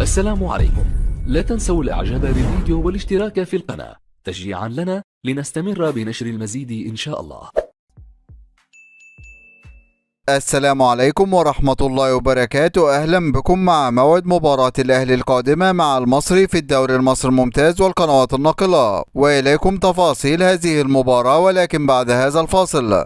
السلام عليكم. لا تنسوا الاعجاب بالفيديو والاشتراك في القناة تشجيعا لنا لنستمر بنشر المزيد إن شاء الله. السلام عليكم ورحمة الله وبركاته. أهلا بكم مع موعد مباراة الأهلي القادمة مع المصري في الدوري المصري الممتاز والقنوات الناقلة، وإليكم تفاصيل هذه المباراة ولكن بعد هذا الفاصل.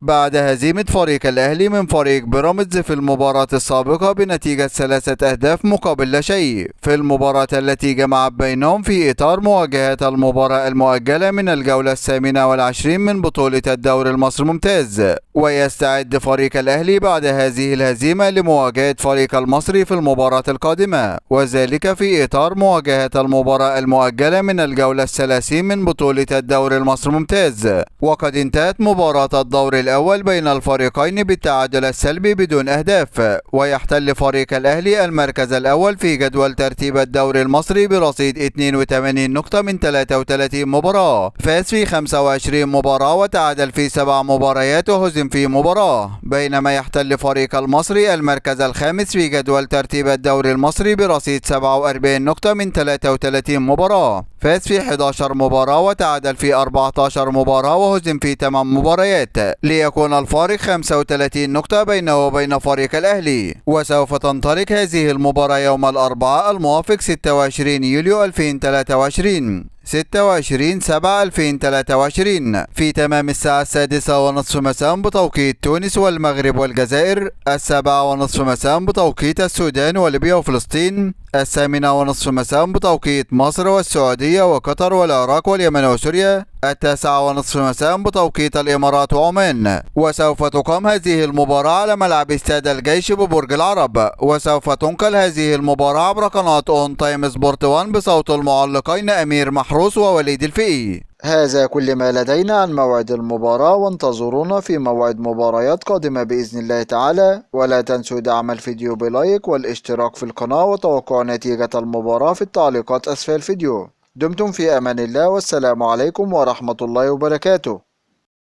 بعد هزيمة فريق الأهلي من فريق بيراميدز في المباراة السابقة بنتيجة 3 أهداف مقابل لا شيء في المباراة التي جمعت بينهم في إطار مواجهة المباراة المؤجلة من الجولة 28 من بطولة الدوري المصري الممتاز، ويستعد فريق الأهلي بعد هذه الهزيمة لمواجهة فريق المصري في المباراة القادمة، وذلك في إطار مواجهة المباراة المؤجلة من الجولة 30 من بطولة الدوري المصري الممتاز. وقد انتهت مباراة الدور الأول بين الفريقين بالتعادل السلبي بدون أهداف، ويحتل فريق الأهلي المركز الأول في جدول ترتيب الدوري المصري برصيد 82 نقطة من 33 مباراة، فاز في 25 مباراة وتعادل في 7 مباريات وهزم في مباراة، بينما يحتل فريق المصري المركز الخامس في جدول ترتيب الدوري المصري برصيد 47 نقطة من 33 مباراة، فاز في 11 مباراة وتعادل في 14 مباراة وهزم في 8 مباريات، ليكون الفارق 35 نقطة بينه وبين فريق الأهلي. وسوف تنطلق هذه المباراة يوم الأربعاء الموافق 26 يوليو 2023 26/7/2023 في تمام الساعة 6:30 مساء بتوقيت تونس والمغرب والجزائر، 7:30 مساء بتوقيت السودان وليبيا وفلسطين، 8:30 مساء بتوقيت مصر والسعودية وقطر والعراق واليمن وسوريا، 9:30 مساء بتوقيت الإمارات وعمان. وسوف تقام هذه المباراة على ملعب استاد الجيش ببرج العرب، وسوف تنقل هذه المباراة عبر قناة اون تايم سبورت 1 بصوت المعلقين أمير محروس ووليد الفقي. هذا كل ما لدينا عن موعد المباراة، وانتظرونا في موعد مباريات قادمة بإذن الله تعالى، ولا تنسوا دعم الفيديو بلايك والاشتراك في القناة وتوقع نتيجة المباراة في التعليقات أسفل الفيديو. دمتم في أمان الله، والسلام عليكم ورحمة الله وبركاته.